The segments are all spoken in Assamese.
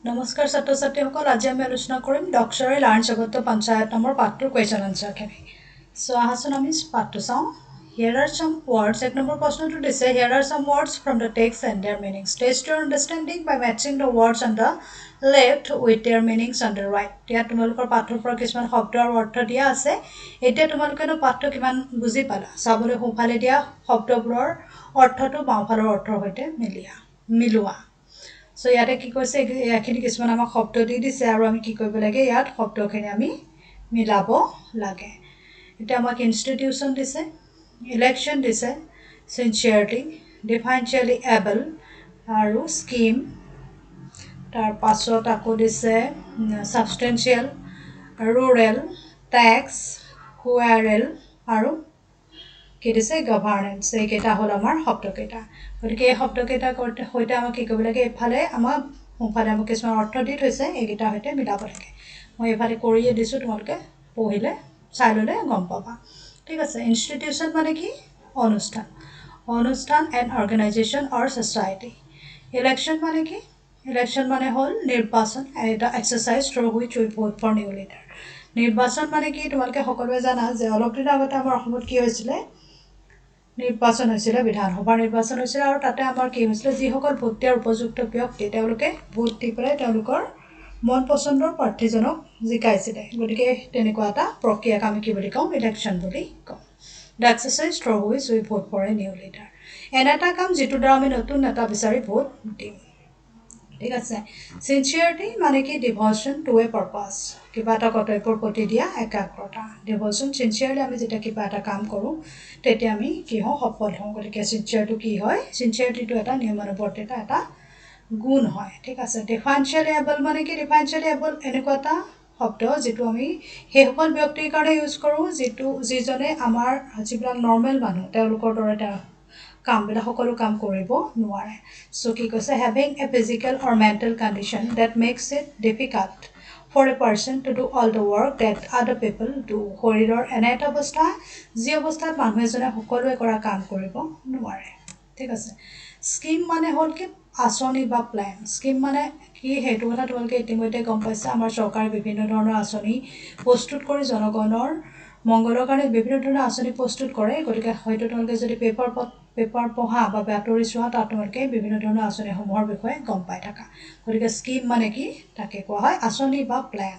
নমস্কাৰ ছাত্ৰ ছাত্ৰীসকল আজি আমি আলোচনা কৰিম ডক্সৰে লাৰ্ণ জগত পঞ্চায়ত নামৰ পাঠটোৰ কুৱেশ্যন আনসাৰখিনি সো আহাচোন আমি পাঠটো চাওঁ Here are some words এক নম্বৰ প্ৰশ্নটো দিছে Here are some words from the text and their meanings Test your understanding by matching the words on the left with their meanings on the right এতিয়া তোমালোকৰ পাঠৰ পৰা কিছুমান শব্দ আৰু অৰ্থ দিয়া আছে এতিয়া তোমালোকেনো পাঠটো কিমান বুজি পালা চাবলৈ সোঁফালে দিয়া শব্দবোৰৰ অৰ্থটো বাওঁফালৰ অৰ্থৰ সৈতে মিলোৱা So ইয়াতে কি কৈছে এখিনি কিছুমান আমাক শব্দ দি দিছে আৰু আমি কি কৰিব লাগে ইয়াত শব্দখিনি আমি মিলাব লাগে এটা আমাক ইনষ্টিটিউশন দিছে ইলেকশন দিছে সিনচিয়াৰলি ডিফাৰেন্সিয়েলি এবল আৰু স্কিম তাৰ পাছত আকৌ দিছে সাবস্টেন্সিয়েল ৰুৰেল ট্যাক্স কুৱেৰেল আৰু কি দিছে গভৰ্নেন্স এইকেইটা হল আমাৰ শব্দকেইটা গতিকে এই শব্দকেইটা কৰতে হয়তে আমাক কি কৰিব লাগে এফালে আমাক সোঁফালে আমাক কিছুমান অৰ্থ দি থৈছে এইকেইটা হয়তে মিলাব লাগে মই এফালে কৰিয়ে দিছো তোমালোকে পঢ়িলে চাই ললে গম পাবা ঠিক আছে ইনষ্টিটিউশন মানে কি অনুষ্ঠান and organisation or society election মানে কি ইলেকশন মানে হল নিৰ্বাচন এটা exercise through which we vote for new leader নিৰ্বাচন মানে কি তোমালোকে সকলোৱে জানা যে অলপ দিন আগতে আমাৰ অসমত কি হৈছিলে নিৰ্বাচন হৈছিল বিধানসভা নিৰ্বাচন হৈছিল আৰু তাতে আমাৰ কি হৈছিল যিসকল ভোট দিয়াৰ উপযুক্ত ব্যক্তি তেওঁলোকে ভোট দি পেলাই তেওঁলোকৰ মন পছন্দৰ প্ৰাৰ্থীজনক জিকাইছিল গতিকে তেনেকুৱা এটা প্ৰক্ৰিয়াক আমি কি বুলি কওঁ ইলেকশন বুলি কওঁ The exercise through which we vote for a new leader এটা কাম যেটো দ্বাৰা আমি নতুন নেতা বিচাৰি ভোট দিম ঠিক আছে সিনচিয়াৰিটি মানে কি ডিভোশন টু এ পাৰপাস কিবা এটা কৰ্তব্যৰ প্ৰতি দিয়া একাগ্ৰতা ডিভোশন সিনচিয়াৰলি আমি যেটা কিবা এটা কাম কৰো তেতিয়া আমি কি হওঁ সফল হওঁ গতিকে সিনচিয়াৰটো কি হয় সিনচিয়াৰিটিটো এটা নিয়মানুবৰ্তিতা এটা গুণ হয় ঠিক আছে ডিফাৰেন্সিয়েলি এবল মানে কি ডিফাৰেন্সিয়েলি এবল এনেকুৱা এটা শব্দ যেটো আমি সেই সকল ব্যক্তিৰ কাৰণে ইউজ কৰো যেটো যিজনে আমাৰ যিবিলাক নৰমাল মানুহ তেওঁলোকৰ দৰে কামবিলা সকলো কাম কৰিব নোৱাৰে সো কি কৈছে having a physical or mental condition that makes it difficult for a person to do all the work that other people do শৰীৰৰ এনে এটা অৱস্থা যি অৱস্থাত মানুহ এজনে সকলোৱে কৰা কাম কৰিব নোৱাৰে ঠিক আছে স্কিম মানে হল কি আঁচনি বা প্ল্যান স্কিম মানে কি হেতু কথা তোমালোকে ইতিমধ্যে গম পাইছা আমাৰ চৰকাৰে বিভিন্ন ধৰণৰ আঁচনি প্ৰস্তুত কৰি জনগণৰ মংগলৰ কাৰণে বিভিন্ন ধৰণৰ আঁচনি প্ৰস্তুত কৰে গতিকে হয়তো তোমালোকে যদি পেপাৰ পঢ়া বা বাতৰি চোৱা তাত তোমালোকে বিভিন্ন ধৰণৰ আঁচনিসমূহৰ বিষয়ে গম পাই থাকা গতিকে স্কিম মানে কি তাকে কোৱা হয় আঁচনি বা প্ল্যান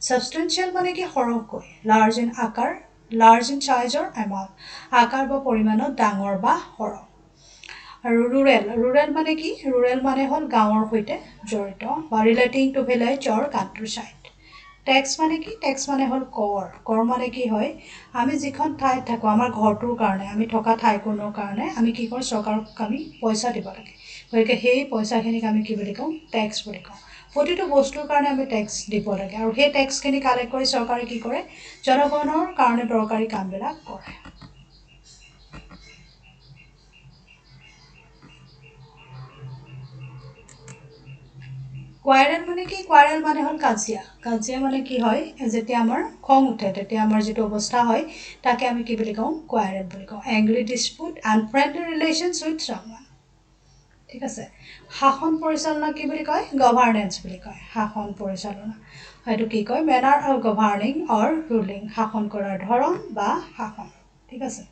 সাবস্টেন্সিয়েল মানে কি সৰহকৈ লাৰ্জ ইন আকাৰ large in size or amount আকাৰ বা পৰিমাণত ডাঙৰ বা সৰহ আৰু ৰুৰেল মানে কি ৰুৰেল মানে হল গাঁৱৰ সৈতে জড়িত বা relating to village or countryside tax মানে কি ট্যাক্স মানে হল কৰ মানে কি হয় আমি যিখন ঠাইত থাকো আমাৰ ঘৰটোৰ কাৰণে আমি থকা ঠাইখনৰ কাৰণে আমি কি কৰো চৰকাৰক আমি পইচা দিব লাগে গতিকে সেই পইচাখিনিক আমি কি বুলি কওঁ ট্যাক্স বুলি কওঁ প্ৰতিটো বস্তুৰ কাৰণে আমি ট্যাক্স দিব লাগে আৰু সেই ট্যাক্সখিনি কালেক্ট কৰি চৰকাৰে কি কৰে জনগণৰ কাৰণে দৰকাৰী কামবিলাক কৰে কোৱাৰেল মানে কি কোৱাৰেল মানে হল কাজিয়া মানে কি হয় যেতিয়া আমাৰ খং উঠে তেতিয়া আমাৰ যেটো অৱস্থা হয় তাকে আমি কি বুলি কওঁ কোৱাৰেল বুলি কওঁ angry dispute unfriendly relations with someone ঠিক আছে শাসন পৰিচালনা কি বুলি কয় গভৰ্নেন্স বুলি কয় শাসন পৰিচালনা হয়তো কি কয় manner of governing or ruling শাসন কৰাৰ ধৰণ বা শাসন ঠিক আছে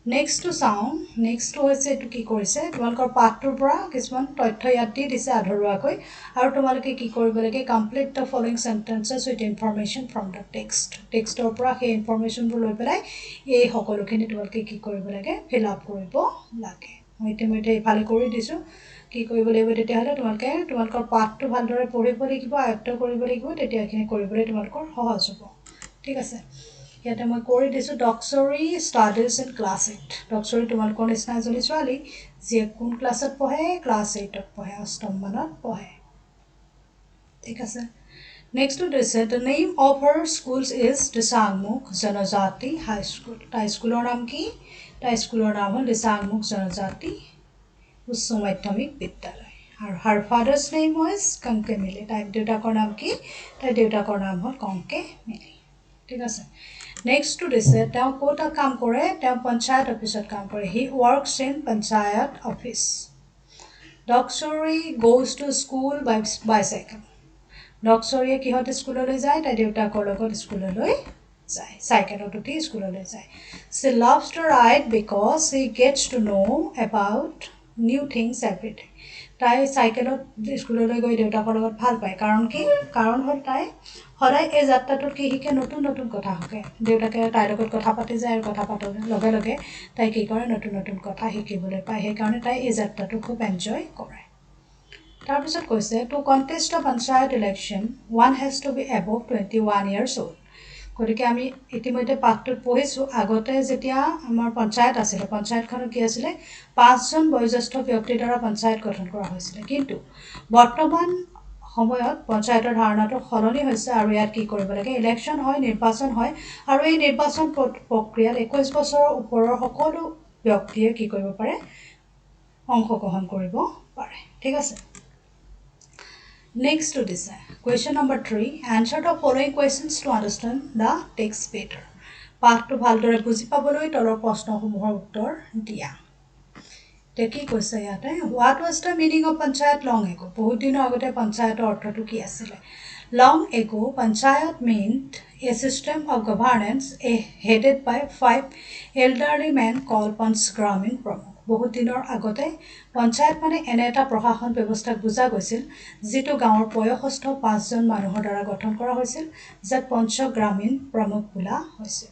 নেক্সট টু চাওঁ নেক্সট হৈছে এটো কি কৰিছে তোমালোকৰ পাঠটোৰ পৰা কিছুমান তথ্য ইয়াত দি দিছে আধৰুৱাকৈ আৰু তোমালোকে কি কৰিব লাগে complete the following sentences with information from the টেক্সটৰ পৰা সেই ইনফৰমেশনবোৰ লৈ পেলাই এই সকলোখিনি তোমালোকে কি কৰিব লাগে ফিল আপ কৰিব লাগে মই ইতিমধ্যে ইফালে কৰি দিছো কি কৰিব লাগিব তেতিয়াহলে তোমালোকৰ পাঠটো ভালদৰে পঢ়িব লাগিব আয়ত্ত কৰিব লাগিব তেতিয়া এখিনি কৰিবলৈ তোমালোকৰ সহজ হ'ব ঠিক আছে ইয়াতে মই কৰি দিছো Doksori studies in class 8 Doksori তোমালোকৰ নিচিনা এজনী ছোৱালী যে কোন ক্লাছত পঢ়ে ক্লাছ 8ত পঢ়ে অষ্টম মানত পঢ়ে ঠিক আছে নেক্সট টু দিছে the name of her schools is Disangmukh জনজাতি হাই স্কুল তাই স্কুলৰ নাম কি তাই স্কুলৰ নাম হ'ল দিচাংমুখ জনজাতি উচ্চ মাধ্যমিক বিদ্যালয় আৰু her father's name was কংকে মিলি তাই দেউতাকৰ নাম কি তাই দেউতাকৰ নাম হ'ল কংকে মিলি ঠিক আছে নেক্সট টু দিছে তেওঁ কোটা কাম কৰে তেওঁ পঞ্চায়ত অফিসত কাম কৰে he works in panchayat office Doksori goes to school by bicycle. ডক্সৰীয়ে কিহত স্কুললৈ যায় তাই দেউতাকৰ লগত স্কুললৈ যায় চাইকেলত উঠি স্কুললৈ যায় she loves to ride because she gets to know about new things every day তাই চাইকেলত স্কুললৈ গৈ দেউতাকৰ লগত ভাল পায় কাৰণ কি কাৰণ হ'ল তাই সদায় এই যাত্ৰাটোত কি শিকে নতুন নতুন কথা শিকে দেউতাকে তাইৰ লগত কথা পাতি যায় আৰু কথা পাতৰ লগে লগে তাই কি কৰে নতুন নতুন কথা শিকিবলৈ পায় সেইকাৰণে তাই এই যাত্ৰাটো খুব এনজয় কৰে তাৰপিছত কৈছে to contest a panchayat election one has to be above 21 years old গতিকে আমি ইতিমধ্যে পাঠটোত পঢ়িছো আগতে যেতিয়া আমাৰ পঞ্চায়ত আছিল পঞ্চায়তখনত কি আছিল পাঁচজন বয়োজ্যেষ্ঠ ব্যক্তিৰ দ্বাৰা পঞ্চায়ত গঠন কৰা হৈছিল কিন্তু বৰ্তমান সময়ত পঞ্চায়তৰ ধাৰণাটো সলনি হৈছে আৰু ইয়াত কি কৰিব লাগে ইলেকশ্যন হয় নিৰ্বাচন হয় আৰু এই নিৰ্বাচন প্ৰক্ৰিয়াত 21 বছৰৰ ওপৰৰ সকলো ব্যক্তিয়ে কি কৰিব পাৰে অংশগ্ৰহণ কৰিব পাৰে ঠিক আছে Next to this, question number 3. Answer the following questions to understand the text better. পাঠটো ভালদৰে বুজি পাবলৈ তলৰ প্ৰশ্নসমূহৰ উত্তৰ দিয়া। কি কৈছে ইয়াতে What was the meaning of panchayat long ago? বহুত দিনৰ আগতে পঞ্চায়তৰ অৰ্থটো কি আছিল? Long ago, panchayat meant a system of governance headed by 5 elderly men called Panchgramin Pramukh. বহুত দিনৰ আগতে পঞ্চায়ত মানে এনে এটা প্ৰশাসন ব্যৱস্থাক বুজা গৈছিল যিটো গাঁৱৰ বয়সস্থ 5 জন মানুহৰ দ্বাৰা গঠন কৰা হৈছিল যাক পঞ্চগ্ৰামীণ প্ৰমুখ বোলা হৈছিল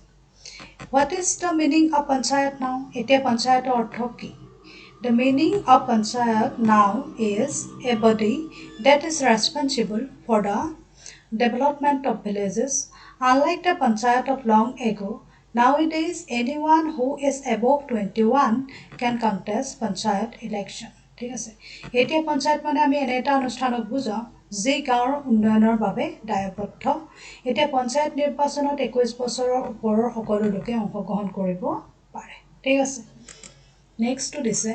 What is the meaning of panchayat now? এতিয়া পঞ্চায়তৰ অৰ্থ কি The meaning of panchayat now is a body that is responsible for the development of villages. Unlike the panchayat of long ago, nowadays anyone who is above 21 can contest panchayat election. ঠিক আছে এতিয়া পঞ্চায়ত মানে আমি এনে এটা অনুষ্ঠানক বুজাও যি গাঁৱৰ উন্নয়নৰ বাবে দায়বদ্ধ এতিয়া পঞ্চায়ত নিৰ্বাচনত 21 বছৰৰ ওপৰৰ সকলো লোকে অংশগ্ৰহণ কৰিব পাৰে ঠিক আছে নেক্সট টু দিছে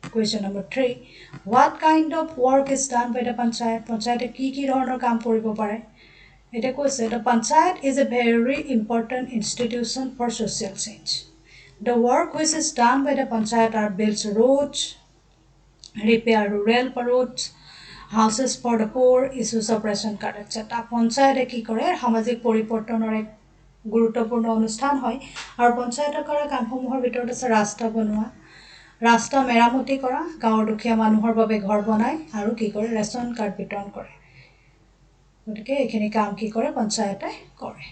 Question number 3. What kind of work is done by the panchayat? Panchayat কি ধৰণৰ কাম কৰিব পাৰে? এটা কৈছে the panchayat is a very important institution for social change. The work which is done by the panchayat are build roads, repair rural roads, houses for the poor, issues of ration card, etc. পঞ্চায়তে কি কৰে সামাজিক পৰিৱৰ্তনৰ এক গুৰুত্বপূৰ্ণ অনুষ্ঠান হয় আৰু পঞ্চায়তৰ কৰা কামসমূহৰ ভিতৰত আছে ৰাস্তা বনোৱা ৰাস্তা মেৰামতি কৰা গাঁৱৰ দুখীয়া মানুহৰ বাবে ঘৰ বনাই আৰু কি কৰে ৰেচন কাৰ্ড বিতৰণ কৰে গতিকে এইখিনি কাম কি কৰে পঞ্চায়তে কৰে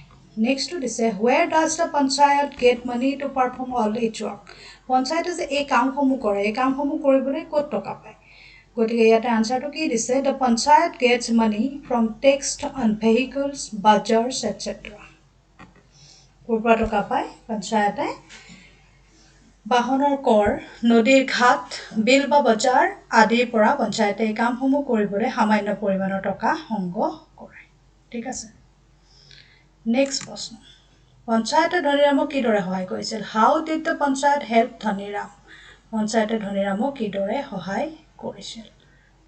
নেক্সট টু দিছে where does the panchayat get money to perform all its work পঞ্চায়তে যে এই কামসমূহ কৰে এই কামসমূহ কৰিবলৈ ক'ত টকা পায় গতিকে ইয়াতে আনসাৰটো কি দিছে the panchayat gets money from tax on vehicles bazaars etc ক'ৰ পৰা টকা পায় পঞ্চায়তে বাহনৰ কৰ নদীৰ ঘাট বিল বা বজাৰ আদিৰ পৰা পঞ্চায়তে এই কামসমূহ কৰিবলৈ সামান্য পৰিমাণৰ টকা সংগ্ৰহ কৰে ঠিক আছে নেক্সট প্ৰশ্ন পঞ্চায়তে ধনীৰামক কিদৰে সহায় কৰিছিল how did the panchayat help Dhaniram পঞ্চায়তে ধনীৰামক কিদৰে সহায় কৰিছিল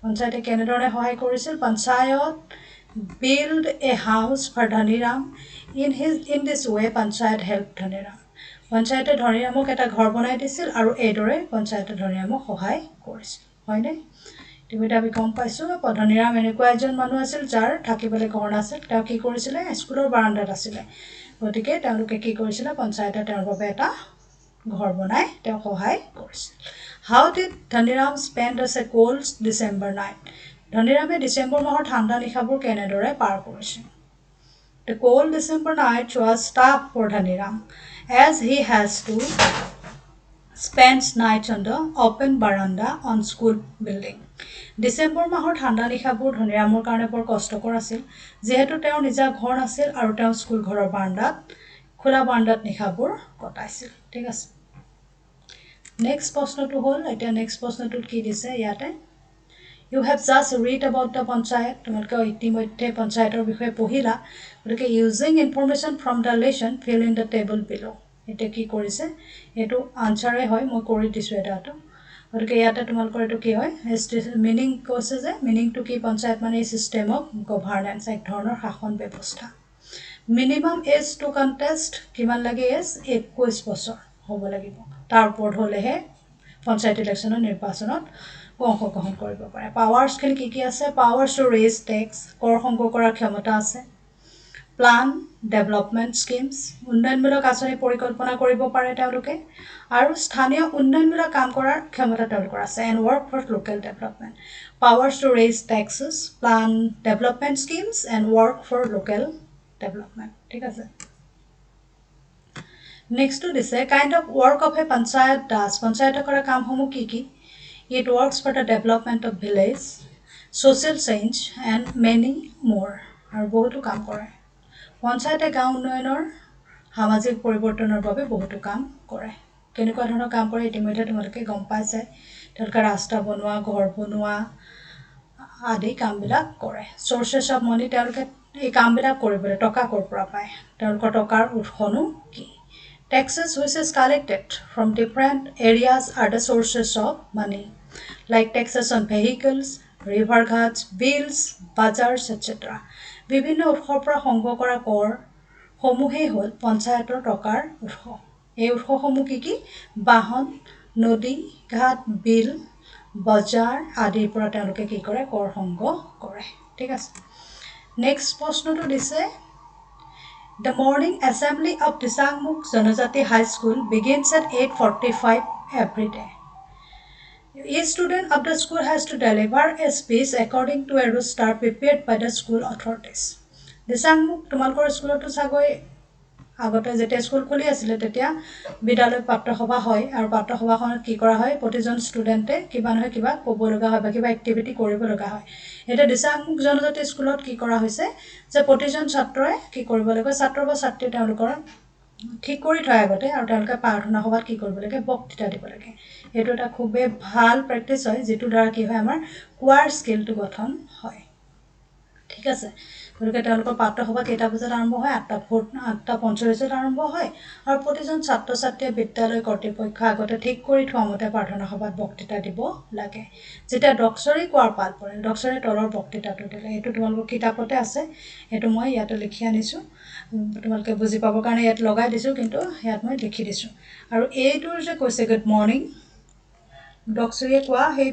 পঞ্চায়তে কেনেদৰে সহায় কৰিছিল panchayat build a house for Dhaniram in this way panchayat helped Dhaniram পঞ্চায়তে ধনীৰামক এটা ঘৰ বনাই দিছিল আৰু এইদৰে পঞ্চায়তে ধনীৰামক সহায় কৰিছিল হয়নে তুমি আমি গম পাইছো ধনীৰাম এনেকুৱা এজন মানুহ আছিল যাৰ থাকিবলৈ ঘৰ নাছিল তেওঁ কি কৰিছিল স্কুলৰ বাৰান্দাত আছিল গতিকে তেওঁলোকে কি কৰিছিল পঞ্চায়তে তেওঁৰ বাবে এটা ঘৰ বনাই তেওঁ সহায় কৰিছিল How did Dhaniram spend a cold December night ধনীৰামে December মাহৰ ঠাণ্ডা নিশাবোৰ কেনেদৰে পাৰ কৰিছিল The cold December night was tough for Dhaniram as he has to spend nights on the open veranda on school building. December মাহৰ ঠাণ্ডা নিশাবোৰ ধনীৰামৰ কাৰণে বৰ কষ্টকৰ আছিল যেহেতু তেওঁৰ নিজা ঘৰ আছিল আৰু তেওঁ স্কুল ঘৰৰ বাৰান্দাত খোলা বাৰান্দাত নিশাবোৰ কটাইছিল ঠিক আছে নেক্সট প্ৰশ্নটো হ'ল এতিয়া নেক্সট প্ৰশ্নটোত কি দিছে ইয়াতে You have just read about the panchayat. তোমালোকে ইতিমধ্যে পঞ্চায়তৰ বিষয়ে পঢ়িলা গতিকে using information from the lesson fill in the table below এটা কি কৰিছে এটো আনসাৰে হয় মই কৰি দিছো এটাটো গতিকে ইয়াতে তোমালোকৰ এটো কি হয় মিনিং কৈছে যে মিনিং টু কি পঞ্চায়ত মানে সিস্টেম অফ গভৰ্নেন্স এক ধৰণৰ শাসন ব্যৱস্থা মিনিমাম এজ টু কন্টেষ্ট কিমান লাগে এজ 21 বছৰ হ'ব লাগিব তাৰ ওপৰত হলেহে পঞ্চায়ত ইলেকশ্যনৰ নিৰ্বাচনত অংশগ্ৰহণ কৰিব পাৰে পাৱাৰ্ছখিনি কি আছে পাৱাৰ্ছ টু ৰেইজ টেক্স কৰ সংগ্ৰহ কৰাৰ ক্ষমতা আছে প্লান ডেভেলপমেণ্ট স্কিমছ উন্নয়নমূলক আঁচনি পৰিকল্পনা কৰিব পাৰে তেওঁলোকে আৰু স্থানীয় উন্নয়নমূলক কাম কৰাৰ ক্ষমতা তেওঁলোকৰ আছে and work for local development powers to raise taxes plan development schemes and work for local development ঠিক আছে নেক্সটটো দিছে kind of work of a panchayat does পঞ্চায়তে কৰা কামসমূহ কি it works for the development of village social change and many more আৰু বহুতো কাম কৰে পঞ্চায়তে গাঁও উন্নয়নৰ সামাজিক পৰিৱৰ্তনৰ বাবে বহুতো কাম কৰে কেনেকুৱা ধৰণৰ কাম কৰে ইতিমধ্যে তোমালোকে গম পাইছে তেওঁলোকে ৰাস্তা বনোৱা ঘৰ বনোৱা আদি কামবিলাক কৰে চ'ৰ্চেছ অফ মানি তেওঁলোকে এই কামবিলাক কৰিবলৈ টকা ক'ৰ পৰা পায় তেওঁলোকৰ টকাৰ উৎসনো কি taxes which is collected from different areas are the sources of money like taxes on vehicles river ghats bills bazaars etc বিভিন্ন উৎসৰ পৰা সংগ্ৰহ কৰা কৰ সমূহেই হ'ল পঞ্চায়তৰ টকাৰ উৎস এই উৎসসমূহ কি বাহন নদী ঘাট বিল বজাৰ আদিৰ পৰা তেওঁলোকে কি কৰে কৰ সংগ্ৰহ কৰে ঠিক আছে নেক্সট প্ৰশ্নটো দিছে The morning assembly of Disangmuk Janajati High School begins at 8:45 every day. Each student of the school has to deliver a speech according to a roster prepared by the school authorities. Disangmuk তোমালোকৰ স্কুলতো চাগৈ আগতে যেতিয়া স্কুল খুলি আছিল তেতিয়া বিদ্যালয় পাঠ্যসভা হয় আৰু পাঠ্যসভাখনত কি কৰা হয় প্ৰতিজন ষ্টুডেণ্টে কিবা নহয় কিবা ক'ব লগা হয় বা কিবা এক্টিভিটি কৰিব লগা হয় এটা দিছাংমুখ জনজাতি স্কুলত কি কৰা হৈছে যে প্ৰতিজন ছাত্ৰই কি কৰিব লাগে ছাত্ৰ বা ছাত্ৰী তেওঁলোকৰ ঠিক কৰি থয় আগতে আৰু তেওঁলোকে প্ৰাৰ্থনা সভাত কি কৰিব লাগে বক্তৃতা দিব লাগে এইটো এটা খুবেই ভাল প্ৰেক্টিছ হয় যিটো দ্বাৰা কি হয় আমাৰ কোৱাৰ স্কিলটো গঠন হয় ঠিক আছে গতিকে তেওঁলোকৰ পাঠ্যসভা কেইটা বজাত আৰম্ভ হয় 8:45 আৰম্ভ হয় আৰু প্ৰতিজন ছাত্ৰ ছাত্ৰীয়ে বিদ্যালয় কৰ্তৃপক্ষ আগতে ঠিক কৰি থোৱা মতে প্ৰাৰ্থনা সভাত বক্তৃতা দিব লাগে যেতিয়া ডক্সৰী কোৱাৰ পাল পৰে ডক্সৰী তলৰ বক্তৃতাটো দিলে এইটো তোমালোকৰ কিতাপতে আছে এইটো মই ইয়াতে লিখি আনিছোঁ তোমালোকে বুজি পাবৰ কাৰণে ইয়াত লগাই দিছোঁ কিন্তু ইয়াত মই লিখি দিছোঁ আৰু এইটোৰ যে কৈছে গুড মৰ্ণিং ডক্সৰীয়ে কোৱা সেই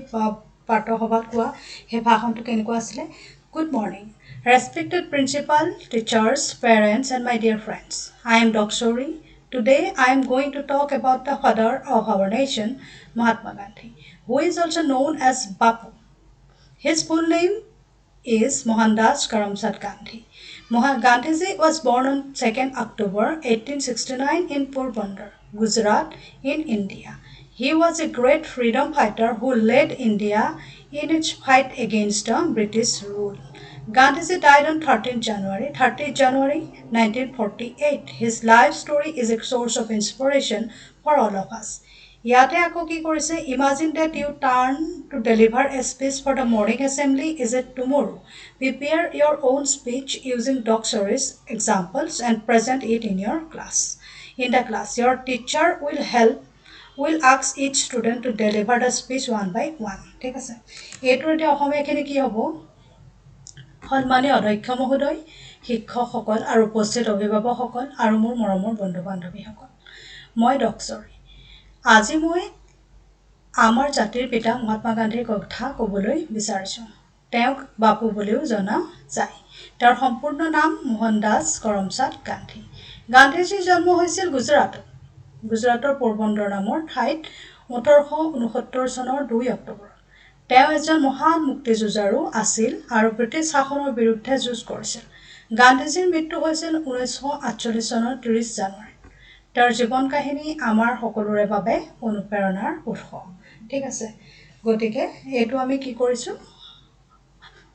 পাঠ্যসভাত কোৱা সেই ভাষণটো কেনেকুৱা আছিলে Good morning. Respected principal, teachers, parents, and my dear friends. I am Doksori. Today I am going to talk about the father of our nation, Mahatma Gandhi, who is also known as Bapu. His full name is Mohandas Karamchand Gandhi. Gandhiji was born on 2nd October 1869 in Porbandar, Gujarat, in India. He was a great freedom fighter who led India in its fight against the British rule. Gandhiji died on 30th January 1948. His life story is a source of inspiration for all of us. Yate ako ki korise, imagine that you turn to deliver a speech for the morning assembly is it tomorrow. Prepare your own speech using Doksori's examples and present it in your class. In the class, your teacher will ask each student to deliver the speech one by one. ঠিক আছে এইটোৰ এতিয়া অসমীয়াখিনি কি হ'ব সন্মানীয় অধ্যক্ষ মহোদয় শিক্ষকসকল আৰু উপস্থিত অভিভাৱকসকল আৰু মোৰ মৰমৰ বন্ধু বান্ধৱীসকল মই ডক্সৰী আজি মই আমাৰ জাতিৰ পিতা মহাত্মা গান্ধীৰ কথা ক'বলৈ বিচাৰিছোঁ তেওঁক বাপু বুলিও জনা যায় তেওঁৰ সম্পূৰ্ণ নাম মোহনদাস কৰমচাঁদ গান্ধী গান্ধীজীৰ জন্ম হৈছিল গুজৰাটৰ পোৰবন্দৰ নামৰ ঠাইত 1869 চনৰ 2 অক্টোবৰ তেওঁ এজন মহান মুক্তিযুঁজাৰু আছিল আৰু ব্ৰিটিছ শাসনৰ বিৰুদ্ধে যুঁজ কৰিছিল গান্ধীজীৰ মৃত্যু হৈছিল 1948 চনৰ 30 জানুৱাৰী তেওঁৰ জীৱন কাহিনী আমাৰ সকলোৰে বাবে অনুপ্ৰেৰণাৰ উৎস ঠিক আছে গতিকে এইটো আমি কি কৰিছো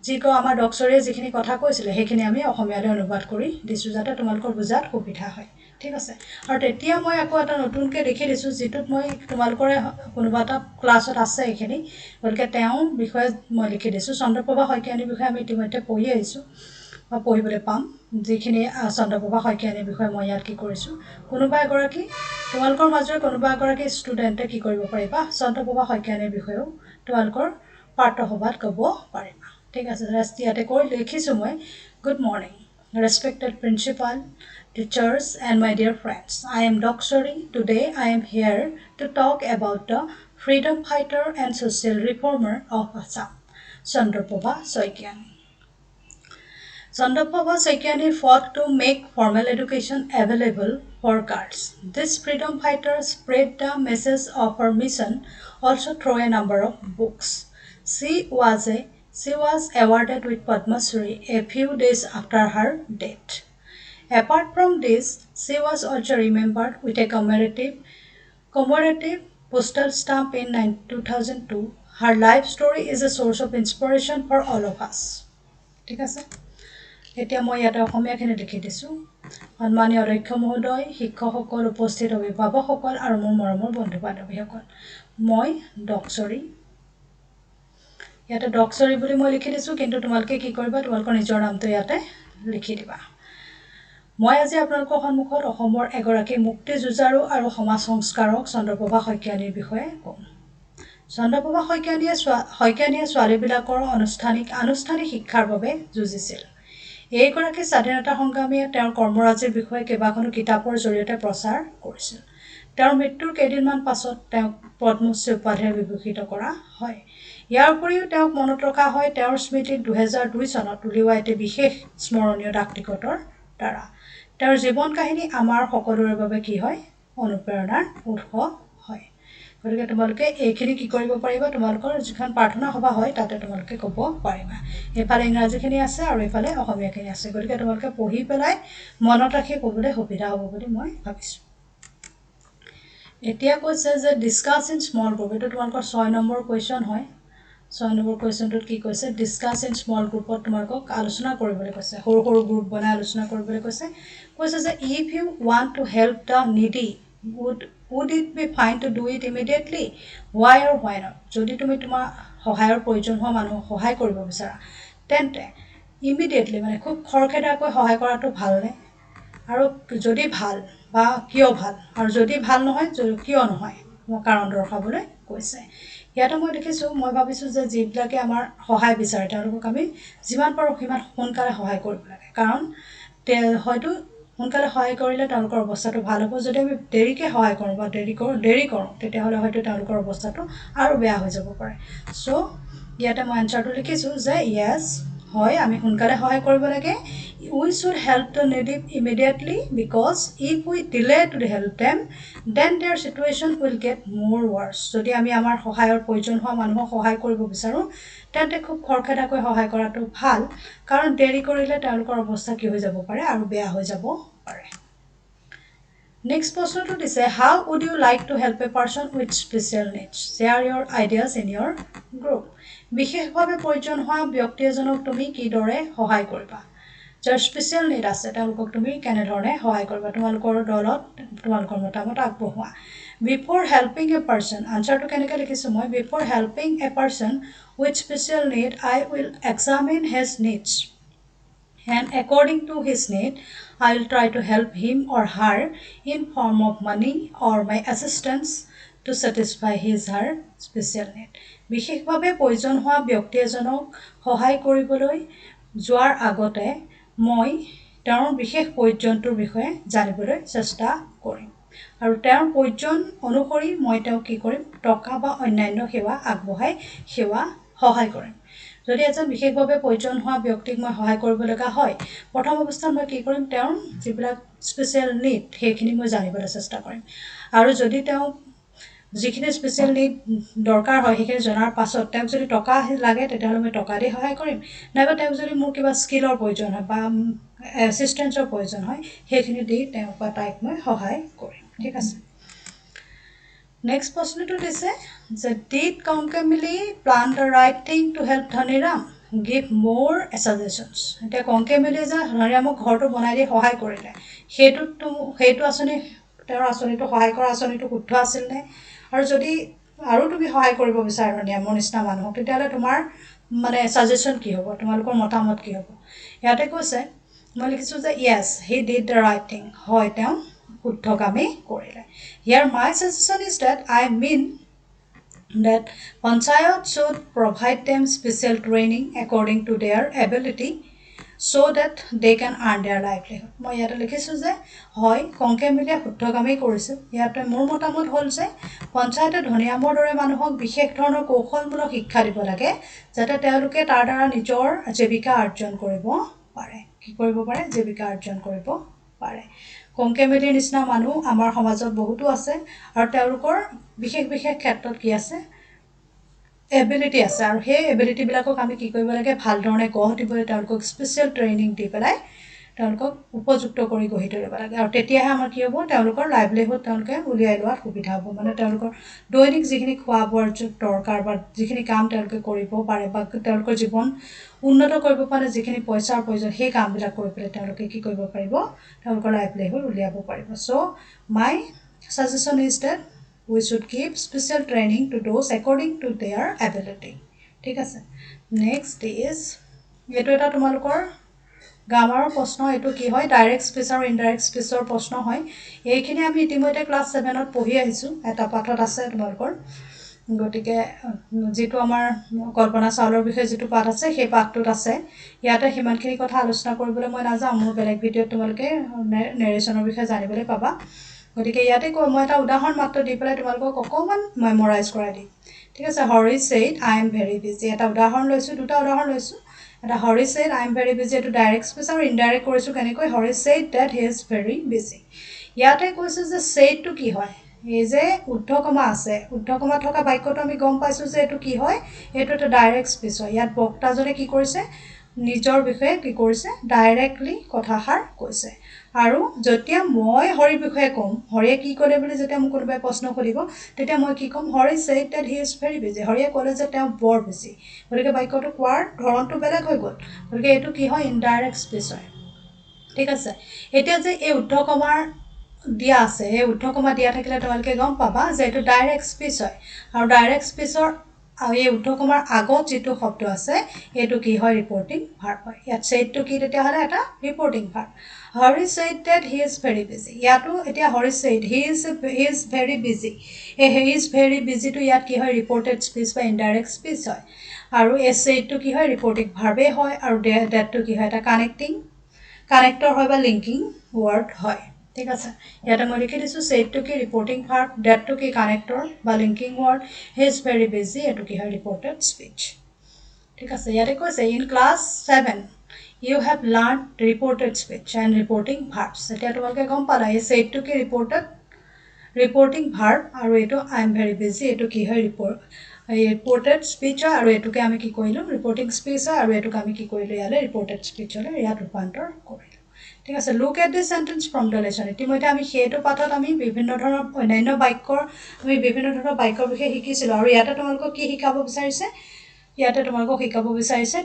যিকো আমাৰ ডক্সৰীয়ে যিখিনি কথা কৈছিলে সেইখিনি আমি অসমীয়ালৈ অনুবাদ কৰি দিছো যাতে তোমালোকৰ বুজাত সুবিধা হয় ঠিক আছে আৰু তেতিয়া মই আকৌ এটা নতুনকৈ লিখি দিছোঁ যিটোত মই তোমালোকৰে কোনোবা এটা ক্লাছত আছে এইখিনি গতিকে তেওঁ বিষয়ে মই লিখি দিছোঁ চন্দ্ৰপ্ৰভা শইকীয়ানীৰ বিষয়ে আমি ইতিমধ্যে পঢ়ি আহিছোঁ বা পঢ়িবলৈ পাম যিখিনি চন্দ্ৰপ্ৰভা শইকীয়ানীৰ বিষয়ে মই ইয়াত কি কৰিছোঁ কোনোবা এগৰাকী তোমালোকৰ মাজৰে কোনোবা এগৰাকী ষ্টুডেণ্টে কি কৰিব পাৰিবা চন্দ্ৰপ্ৰভা শইকীয়ানীৰ বিষয়েও তোমালোকৰ পাঠ্যসভাত ক'ব পাৰিবা ঠিক আছে ইয়াতে কৈ লিখিছোঁ মই good morning respected principal teachers and my dear friends I am Doksori today I am here to talk about the freedom fighter and social reformer of Assam, Chandraprabha Saikyani. Chandraprabha Saikyani fought to make formal education available for girls. This freedom fighter spread the message of her mission also through a number of books. She was awarded with Padma Shri a few days after her death. Apart from this, she was also remembered with a commemorative postal stamp in 2002. Her life story is a source of inspiration for all of us. ঠিক আছে এতিয়া মই ইয়াতে অসমীয়াখিনি লিখি দিছোঁ সন্মানীয় অধ্যক্ষ মহোদয় শিক্ষকসকল উপস্থিত অভিভাৱকসকল আৰু মোৰ মৰমৰ বন্ধু বান্ধৱীসকল মই ডক্সৰী ইয়াতে ডক্সৰী বুলি মই লিখি দিছোঁ কিন্তু তোমালোকে কি কৰিবা তোমালোকৰ নিজৰ নামটো ইয়াতে লিখি দিবা মই আজি আপোনালোকৰ সন্মুখত অসমৰ এগৰাকী মুক্তি যুঁজাৰু আৰু সমাজ সংস্কাৰক চন্দ্ৰপ্ৰভা শইকীয়ানীৰ বিষয়ে ক'ম চন্দ্ৰপ্ৰভা শইকীয়ানীয়ে ছোৱালীবিলাকৰ আনুষ্ঠানিক শিক্ষাৰ বাবে যুঁজিছিল এইগৰাকী স্বাধীনতা সংগ্ৰামীয়ে তেওঁৰ কৰ্মৰাজিৰ বিষয়ে কেইবাখনো কিতাপৰ জৰিয়তে প্ৰচাৰ কৰিছিল তেওঁৰ মৃত্যুৰ কেইদিনমান পাছত তেওঁক পদ্মশ্ৰী উপাধিৰে বিভূষিত কৰা হয় ইয়াৰ উপৰিও তেওঁক মনত ৰখা হয় তেওঁৰ স্মৃতিত 2002 চনত উলিওৱা এটি বিশেষ স্মৰণীয় ডাক টিকটৰ দ্বাৰা তেওঁৰ জীৱন কাহিনী আমাৰ সকলোৰে বাবে কি হয় অনুপ্ৰেৰণাৰ উৎস হয় গতিকে তোমালোকে এইখিনি কি কৰিব পাৰিবা তোমালোকৰ যিখন প্ৰাৰ্থনা সভা হয় তাতে তোমালোকে ক'ব পাৰিবা এফালে ইংৰাজীখিনি আছে আৰু এফালে অসমীয়াখিনি আছে গতিকে তোমালোকে পঢ়ি পেলাই মনত ৰাখি ক'বলৈ সুবিধা হ'ব বুলি মই ভাবিছোঁ এতিয়া কৈছে যে ডিসকাস ইন স্মল গ্ৰুপ এটা তোমালোকৰ 6 নম্বৰ কোৱেশ্চন হয় 6 নম্বৰ কোৱেশ্চনটোত কি কৈছে ডিসকাস ইন স্মল গ্ৰুপত তোমালোকক আলোচনা কৰিবলৈ কৈছে সৰু সৰু গ্ৰুপ বনাই আলোচনা কৰিবলৈ কৈছে যে if you want to help the needy would it be fine to do it immediately why or why not যদি তুমি তোমাৰ সহায়ৰ প্ৰয়োজন হোৱা মানুহক সহায় কৰিব বিচাৰা তেন্তে ইমিডিয়েটলি মানে খুব খৰখেদাকৈ সহায় কৰাটো ভালনে আৰু যদি ভাল বা কিয় ভাল আৰু যদি ভাল নহয় কিয় নহয় কাৰণ দৰ্শাবলৈ কৈছে ইয়াতে মই দেখিছোঁ মই ভাবিছোঁ যে যিবিলাকে আমাৰ সহায় বিচাৰে তেওঁলোকক আমি যিমান পাৰোঁ সিমান সোনকালে সহায় কৰিব লাগে কাৰণ হয়তো সোনকালে সহায় কৰিলে তেওঁলোকৰ অৱস্থাটো ভাল হ'ব যদি আমি দেৰিকৈ সহায় কৰোঁ বা দেৰি কৰোঁ তেতিয়াহ'লে হয়তো তেওঁলোকৰ অৱস্থাটো আৰু বেয়া হৈ যাব পাৰে চ' ইয়াতে মই এনচাৰটো লিখিছোঁ যে য়েছ হয় আমি সোনকালে সহায় কৰিব লাগে we should help the needy immediately because if we delay to help them then their situation will get more worse যদি আমি আমাৰ সহায়ৰ প্ৰয়োজন হোৱা মানুহক সহায় কৰিব বিচাৰোঁ তেন্তে খুব খৰখেদাকৈ সহায় কৰাটো ভাল কাৰণ দেৰি কৰিলে তেওঁলোকৰ অৱস্থা কি হৈ যাব পাৰে আৰু বেয়া হৈ যাব পাৰে নেক্সট প্ৰশ্নটো দিছে how would you like to help a person with special needs share your ideas in your group বিশেষভাৱে প্ৰয়োজন হোৱা ব্যক্তি এজনক তুমি কিদৰে সহায় কৰিবা যাৰ স্পেশাল নিড আছে তেওঁলোকক তুমি কেনেধৰণে সহায় কৰিবা তোমালোকৰ দলত তোমালোকৰ মতামত আগবঢ়োৱা বিফৰ হেল্পিং এ পাৰ্সন আনসাৰটো কেনেকৈ লিখিছোঁ মই before helping A person with special need I will examine his needs and according to his need I will try to help him or her in form of money or my assistance to satisfy his her special need বিশেষভাৱে প্ৰয়োজন হোৱা ব্যক্তি এজনক সহায় কৰিবলৈ যোৱাৰ আগতে মই তেওঁৰ বিশেষ প্ৰয়োজনটোৰ বিষয়ে জানিবলৈ চেষ্টা কৰিম আৰু তেওঁৰ প্ৰয়োজন অনুসৰি মই তেওঁক কি কৰিম টকা বা অন্যান্য সেৱা আগবঢ়াই সহায় কৰিম যদি এজন বিশেষভাৱে প্ৰয়োজন হোৱা ব্যক্তিক মই সহায় কৰিব লগা হয় প্ৰথম অৱস্থাত মই কি কৰিম তেওঁৰ যিবিলাক স্পেশাল নিড সেইখিনি মই জানিবলৈ চেষ্টা কৰিম আৰু যদি তেওঁ যিখিনি স্পেশাল নিড দৰকাৰ হয় সেইখিনি জনাৰ পাছত তেওঁক যদি টকা লাগে তেতিয়াহ'লে মই টকা দি সহায় কৰিম নাইবা তেওঁক যদি মোৰ কিবা স্কিলৰ প্ৰয়োজন হয় বা এছিষ্টেন্সৰ প্ৰয়োজন হয় সেইখিনি দি তেওঁক বা তাইক মই সহায় কৰিম ঠিক আছে নেক্সট প্ৰশ্নটো দিছে যে did কংকেমিলি plan the right thing to help Dhaniram give more suggestions এতিয়া কংকেমিলি যে ধনীৰামক ঘৰটো বনাই দি সহায় কৰিলে সেইটো আঁচনি তেওঁৰ আঁচনিটো সহায় কৰা আঁচনিটো শুদ্ধ আছিল নে আৰু যদি আৰু তুমি সহায় কৰিব বিচাৰা ধনীৰামৰ নিচিনা মানুহক তেতিয়াহ'লে তোমাৰ মানে সাজেশন কি হ'ব তোমালোকৰ মতামত কি হ'ব ইয়াতে কৈছে মই লিখিছোঁ যে yes he did the right thing হয় তেওঁ শুদ্ধ কামেই কৰিলে here my suggestion is that I mean that Panchayat should provide them special training according to their ability so that they can earn their livelihood. মই ইয়াতে লিখিছোঁ যে হয় কংকে মিলিয়ে শুদ্ধ কামেই কৰিছোঁ। ইয়াতে মোৰ মতামত হ'ল যে পঞ্চায়তে ধনিৰামৰ দৰে মানুহক বিশেষ ধৰণৰ কৌশলমূলক শিক্ষা দিব লাগে যাতে তেওঁলোকে তাৰ দ্বাৰা নিজৰ জীৱিকা অৰ্জন কৰিব পাৰে। কি কৰিব পাৰে? জীৱিকা অৰ্জন কৰিব পাৰে। কংকে মিলিৰ নিচিনা মানুহ আমাৰ সমাজত বহুতো আছে আৰু তেওঁলোকৰ বিশেষ বিশেষ ক্ষেত্ৰত কি আছে? এবিলিটি আছে আৰু সেই এবিলিটিবিলাকক আমি কি কৰিব লাগে? ভাল ধৰণে গঢ় দিবলৈ তেওঁলোকক স্পেচিয়েল ট্ৰেইনিং দি পেলাই তেওঁলোকক উপযুক্ত কৰি গঢ়ি তুলিব লাগে আৰু তেতিয়াহে আমাৰ কি হ'ব? তেওঁলোকৰ লাইভলিহুড তেওঁলোকে উলিয়াই লোৱাত সুবিধা হ'ব। মানে তেওঁলোকৰ দৈনিক যিখিনি খোৱা বোৱাৰ দৰকাৰ বা যিখিনি কাম তেওঁলোকে কৰিব পাৰে বা তেওঁলোকৰ জীৱন উন্নত কৰিব পাৰে যিখিনি পইচাৰ প্ৰয়োজন সেই কামবিলাক কৰি পেলাই তেওঁলোকে কি কৰিব পাৰিব? তেওঁলোকৰ লাইভলিহুড উলিয়াব পাৰিব। So' my suggestion is that we should give special training to those according to their ability. ঠিক আছে। নেক্সট ইজ এইটো এটা তোমালোকৰ গ্ৰামাৰৰ প্ৰশ্ন। এইটো কি হয়? ডাইৰেক্ট স্পীচ আৰু ইনডাইৰেক্ট স্পীচৰ প্ৰশ্ন হয়। এইখিনি আমি ইতিমধ্যে ক্লাছ 7ত পঢ়ি আহিছোঁ। এটা পাঠত আছে তোমালোকৰ। গতিকে যিটো আমাৰ কল্পনা চাউলৰ বিষয়ে যিটো পাঠ আছে সেই পাঠটোত আছে। ইয়াতে সিমানখিনি কথা আলোচনা কৰিবলৈ মই নাযাওঁ। মোৰ বেলেগ ভিডিঅ'ত তোমালোকে নেৰেশ্যনৰ বিষয়ে জানিবলৈ পাবা। গতিকে ইয়াতে মই এটা উদাহৰণ মাত্ৰ দি পেলাই তোমালোকক অকণমান মেমৰাইজ কৰাই দিম। ঠিক আছে। Hari said I am very busy. এটা উদাহৰণ লৈছোঁ, দুটা উদাহৰণ লৈছোঁ। এটা Hari said I am very busy, এইটো ডাইৰেক্ট স্পীচ আৰু ইনডাইৰেক্ট কৰিছোঁ কেনেকৈ? Hari said that he is very busy. ইয়াতে কৈছোঁ যে ছেইডটো কি হয়? এই যে ঊৰ্ধ্বকমা আছে, ঊৰ্ধ্বকমা থকা বাক্যটো আমি গম পাইছোঁ যে এইটো কি হয়? এইটো এটা ডাইৰেক্ট স্পীচ হয়। ইয়াত বক্তাজনে কি কৰিছে? নিজৰ বিষয়ে কি কৰিছে? ডাইৰেক্টলি কথাষাৰ কৈছে। আৰু যেতিয়া মই হৰিৰ বিষয়ে ক'ম, হৰিয়ে কি ক'লে বুলি যেতিয়া মোক কোনোবাই প্ৰশ্ন সুধিব তেতিয়া মই কি ক'ম? Hari said that he is very busy. হৰিয়ে ক'লে যে তেওঁ বৰ বিজি। গতিকে বাক্যটো কোৱাৰ ধৰণটো বেলেগ হৈ গ'ল। গতিকে এইটো কি হয়? ইনডাইৰেক্ট স্পীচ হয়। ঠিক আছে। এতিয়া যে এই ঊৰ্ধ্বকমাৰ দিয়া আছে, এই ঊৰ্ধ্বকমা দিয়া থাকিলে তোমালোকে গম পাবা যে এইটো ডাইৰেক্ট স্পীচ হয়। আৰু ডাইৰেক্ট স্পীচৰ এই ঊৰ্ধ্বকমাৰ আগত যিটো শব্দ আছে এইটো কি হয়? ৰিপৰ্টিং ভাৰ্ব হয়। ইয়াত ছেইডটো কি তেতিয়াহ'লে? এটা reporting verb. Hari said that he is very busy. ইয়াতো এতিয়া Hari said he is very busy. এই হি ইজ ভেৰি বিজিটো ইয়াত কি হয়? ৰিপৰ্টেড স্পীচ বা ইনডাইৰেক্ট স্পীচ হয়। আৰু এই ছেইডটো কি হয়? ৰিপৰ্টিং ভাৰ্বেই হয়। আৰু ডেটটো কি হয়? এটা কানেক্টৰ হয় বা লিংকিং ৱৰ্ড হয়। ঠিক আছে। ইয়াতে মই লিখি দিছোঁ ছেইডটো কি? ৰিপৰ্টিং ভাৰ্ব, ডেটটো কি? কানেক্টৰ বা linking word, he is very busy এইটো কি হয়? Reported speech. ঠিক আছে। ইয়াতে কৈছে in class 7 you have learned reported speech and reporting verbs. এতিয়া তোমালোকে গম পালা এই ছেইডটো কি? ৰিপৰ্টিং ভাৰ্ব আৰু এইটো আই এম ভেৰি বিজি এইটো কি হয়? ৰিপৰ্টেড স্পীচ হয়। আৰু এইটোকে আমি কি কৰিলোঁ? ৰিপৰ্টিং স্পীচ হয়। আৰু এইটোকে আমি কি কৰিলোঁ? ইয়ালৈ ৰিপৰ্টেড স্পীচলৈ ইয়াত ৰূপান্তৰ কৰিলোঁ। ঠিক আছে। Look at this sentence from the lesson. ইতিমধ্যে আমি সেইটো পাঠত আমি বিভিন্ন ধৰণৰ অন্যান্য বাক্যৰ বিষয়ে শিকিছিলোঁ। আৰু ইয়াতে তোমালোকক কি শিকাব বিচাৰিছে? ইয়াতে তোমালোকক শিকাব বিচাৰিছে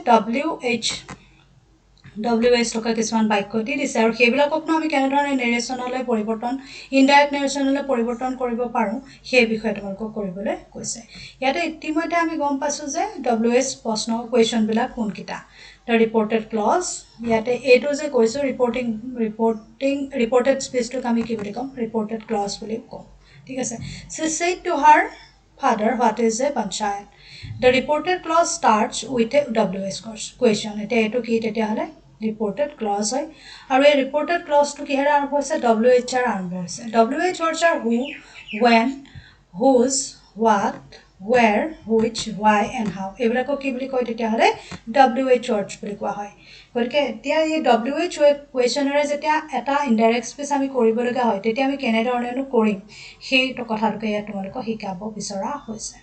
WH থকা কিছুমান বাক্য দি দিছে। আৰু সেইবিলাককনো আমি কেনেধৰণে নেৰেশ্যনলৈ ইনডাইৰেক্ট নেৰেশ্যনলৈ পৰিৱৰ্তন কৰিব পাৰোঁ সেই বিষয়ে তোমালোকক কৰিবলৈ কৈছে। ইয়াতে ইতিমধ্যে আমি গম পাইছোঁ যে WH কুৱেশ্যনবিলাক কোনকেইটা? The reported clause. ইয়াতে এইটো যে কৈছোঁ ৰিপৰ্টেড স্পীচটোক আমি কি বুলি ক'ম? ৰিপৰ্টেড ক্লজ বুলি ক'ম। ঠিক আছে। She said to her father what is a panchayat. The reported clause starts with a WH question. এতিয়া এইটো কি তেতিয়াহ'লে? ৰিপৰ্টেড ক্লজ হয়। আৰু এই ৰিপৰ্টেড ক্লজটো কিহেৰে আৰম্ভ হৈছে? WH আৰম্ভ হৈছে। WH words R who, when, whose, what, where, which, why and how. এইবিলাকক কি বুলি কয় তেতিয়াহ'লে? WH ৱৰ্ডছ বুলি কোৱা হয়। গতিকে এতিয়া এই WH কুৱেশ্যনেৰে যেতিয়া এটা ইনডাইৰেক্ট স্পীচ আমি কৰিবলগীয়া হয় তেতিয়া আমি কেনেধৰণেনো কৰিম সেই কথাটোকে ইয়াত তোমালোকক শিকাব বিচৰা হৈছে।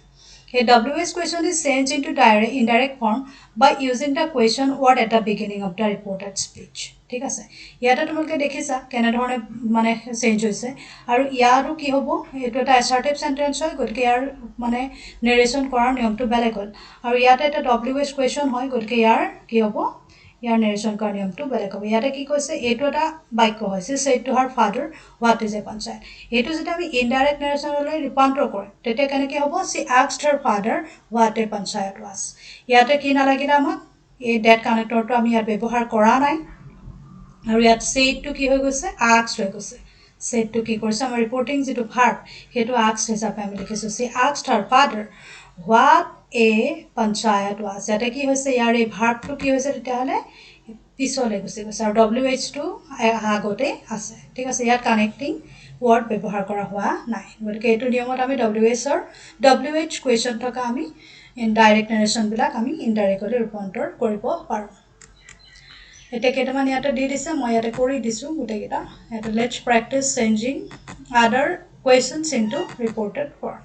A WH question is changed into indirect form by using the question word at the beginning of the reported speech. ঠিক আছে। ইয়াতে তোমালোকে দেখিছা কেনেধৰণে মানে চেঞ্জ হৈছে। আৰু ইয়াৰো কি হ'ব? এইটো এটা এছাৰ্টিভ চেণ্টেন্স হয়। গতিকে ইয়াৰ মানে নেৰেশ্যন কৰাৰ নিয়মটো বেলেগ হ'ল। আৰু ইয়াতে এটা WH কুৱেশ্যন হয়। গতিকে ইয়াৰ কি হ'ব? ইয়াৰ নেৰেশ্যন কৰাৰ নিয়মটো বেলেগ হ'ব। ইয়াতে কি কৈছে? এইটো এটা বাক্য হয়। She said to her father what is a panchayat. এইটো যেতিয়া আমি ইনডাইৰেক্ট নেৰেশ্যনলৈ ৰূপান্তৰ কৰিম তেতিয়া কেনেকৈ হ'ব? She asked her father what a panchayat was. ইয়াতে কি নালাগিলে আমাক? এই ডেট কানেক্টৰটো আমি ইয়াত ব্যৱহাৰ কৰা নাই। আৰু ইয়াত ছেইডটো কি হৈ গৈছে? আস্কড হৈ গৈছে। ছেইডটো কি কৰিছে? আমাৰ ৰিপৰ্টিং যিটো ভাৰ্ব সেইটো আস্কড হিচাপে আমি লিখিছোঁ। She asked her father what a panchayat was. ইয়াতে কি হৈছে? ইয়াৰ এই ভাৰ্বটো কি হৈছে তেতিয়াহ'লে? পিছলৈ গুচি গৈছে আৰু WH টো আগতে আছে ঠিক আছে ইয়াত কানেক্টিং ৱৰ্ড ব্যৱহাৰ কৰা হোৱা নাই গতিকে এইটো নিয়মত আমি WH কুৱেশ্যন থকা আমি ডাইৰেক্ট নেৰেশ্যনবিলাক আমি ইনডাইৰেক্টলি ৰূপান্তৰ কৰিব পাৰোঁ এতিয়া কেইটামান ইয়াতে দি দিছে মই ইয়াতে কৰি দিছোঁ গোটেইকেইটা ইয়াতে লেটছ প্ৰেক্টিচ চেঞ্জিং আদাৰ কুৱেশ্যনছ ইনটু ৰিপৰ্টেড ফৰ্ম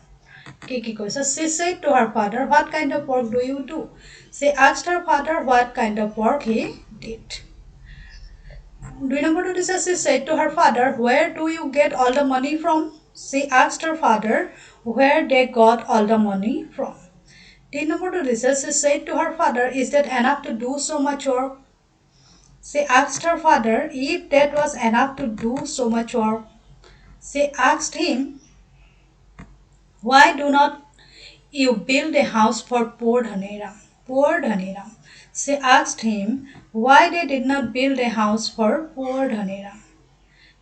কি কৈছে she said to her father what kind of work do you do she asked her father what kind of work he did 2 number to she said to her father where do you get all the money from she asked her father where they got all the money from 3 number to she said to her father is that enough to do so much work she asked her father if that was enough to do so much work she asked him why do not you build a house for poor Dhaniram? Poor Dhaniram. She asked him why they did not build a house for poor Dhaniram.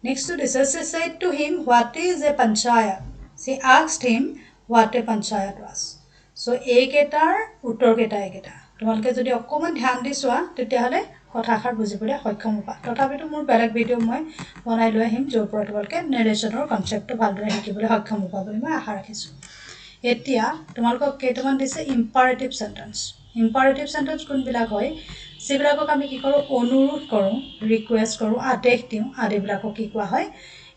Next to this, she said to him, what is a panchayat? She asked him what a panchayat was. So, eketar uttor keta eketa. তোমালোকে যদি অকমান ধ্যান দি চোৱা তেতিয়াহলে কথাষাৰ বুজিবলৈ সক্ষম হ'বা তথাপিতো মোৰ বেলেগ ভিডিও মই বনাই লৈ আহিম য'ৰ পৰা তোমালোকে নেৰেশ্যনৰ কনচেপ্টটো ভালদৰে শিকিবলৈ সক্ষম হ'বা বুলি মই আশা ৰাখিছোঁ এতিয়া তোমালোকক কেইটামান দিছে ইম্পাৰেটিভ সেন্টেন্স কোনবিলাক হয় যিবিলাকক আমি কি কৰোঁ অনুৰোধ কৰোঁ ৰিকুৱেষ্ট কৰোঁ আদেশ দিওঁ আদিবিলাকক কি কোৱা হয়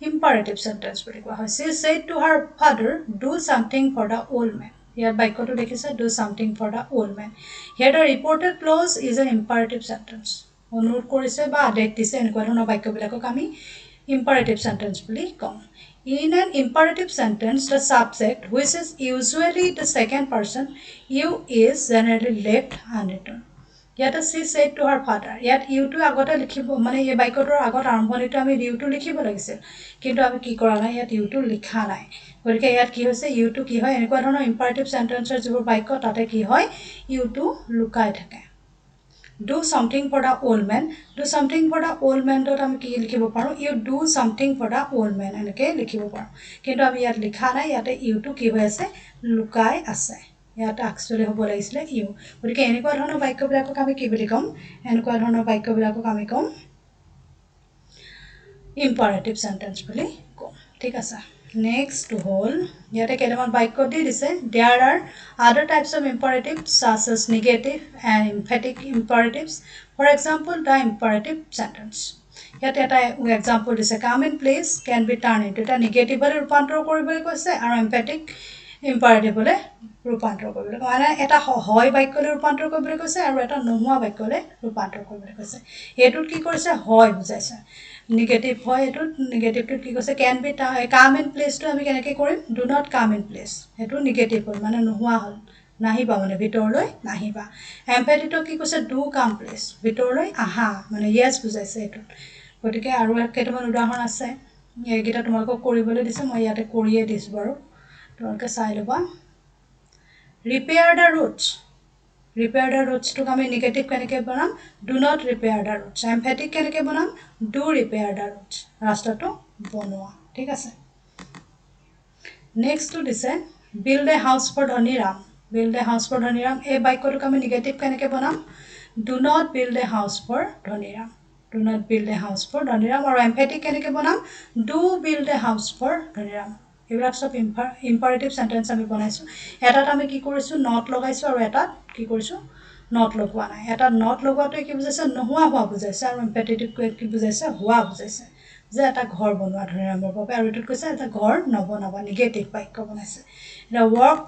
ইম্পাৰেটিভ সেন্টেন্স বুলি কোৱা হয় she said to her father do something for the old man ইয়াত বাক্যটো দেখিছে do something for the old man here the reported clause is an imperative sentence অনুৰোধ কৰিছে বা আদেশ দিছে এনেকুৱা ধৰণৰ বাক্যবিলাকক আমি imperative sentence বুলি কওঁ in an imperative sentence the subject which is usually the second person you is generally left unwritten ইয়াত she said to her father ইয়াত you টো আগতে লিখিব মানে এই বাক্যটোৰ আগত আৰম্ভণিটো আমি you টো লিখিব লাগিছিল কিন্তু আমি কি কৰা নাই ইয়াত you টো লিখা নাই গতিকে ইয়াত কি হৈছে you টো কি হয় এনেকুৱা ধৰণৰ imperative sentenceৰ যিবোৰ বাক্য তাতে কি হয় you টো লুকাই থাকে do something for the old man dot আমি কি লিখিব পাৰো you do something for the old man এনেকৈ লিখিব পাৰো কিন্তু আমি ইয়াত লিখা নাই ইয়াতে you টো কি হৈ আছে লুকাই আছে ইয়াত actually হ'ব লাগিছিল you গতিকে এনেকুৱা ধৰণৰ বাক্যবিলাকক আমি কি বুলি ক'ম এনেকুৱা ধৰণৰ বাক্যবিলাকক আমি ক'ম imperative sentence বুলি ক'ম ঠিক আছে next to whole yate kedaman baikyo di dise there are other types of imperatives such as negative and emphatic imperatives for example the imperative sentence yate eta example dise come in place can be turned into a negative le rupantor koribole koise aru emphatic imperative le rupantor koribole mane eta hoy baikyo le rupantor koribole koise aru eta nohua baikyo le rupantor koribole koise etut ki korise hoy bujaise negative হয় এটো নেগেটিভটো কি কৈছে can be come in place টো আমি কেনেকৈ কৰিম do not come in place এটো নেগেটিভ হয় মানে নোহোৱা হল নাহিবা মানে ভিতৰলৈ নাহিবা emphatic কি কৈছে do come place ভিতৰলৈ আহা মানে yes বুজাইছে এটো গতিকে আৰু কেইটামান উদাহৰণ আছে এইকেইটা তোমালোকক কৰিবলৈ দিছে মই ইয়াতে কৰিয়ে দিছো বাৰু তোমালোকে চাই লবা repair the roads to kami negative keneke banam do not repair the roads emphatic keneke banam do repair the roads rasta to bonwa thik ase next to this build a house for Dhaniram e baikyo to kami negative keneke banam do not build a house for Dhaniram or emphatic keneke banam do build a house for Dhaniram এইবিলাক সব imperative sentence আমি বনাইছো এটাত আমি কি কৰিছো not লগাইছো আৰু এটাত কি কৰিছো not লগোৱা নাই এটা not লগোৱাটো কি বুজাইছে নোহোৱা হোৱা বুজাইছে আৰু imperative কি বুজাইছে হোৱা বুজাইছে যে এটা ঘৰ বনোৱা ধৰিৰামৰ বাবে আৰু এটাত কৈছে এটা ঘৰ নবনাবা নেগেটিভ বাক্য বনাইছে এটা work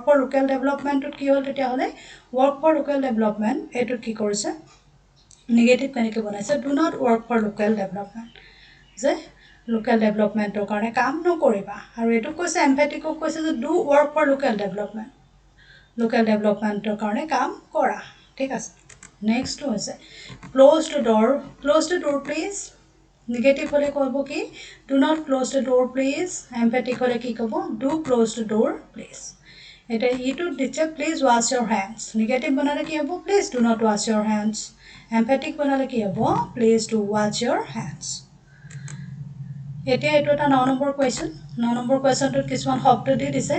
for local development কি হ'ল তেতিয়া হলে work for local development এটোত কি কৰিছে নেগেটিভ কেনেকৈ বনাইছে do not work for local development যে local development or karone kaam no koriba aru etu koise emphatic koise je do work for local development or karone kaam kora thik ase next hoise close the door please negative hole kobo ki do not close the door please emphatic hole ki kobo do close the door please eta etu diche please wash your hands negative banale ki hobo please do not wash your hands emphatic banale ki hobo please do wash your hands এতিয়া এটো এটা 9 নম্বৰ কোৱেশ্চনটোত কিছুমান শব্দ দি দিছে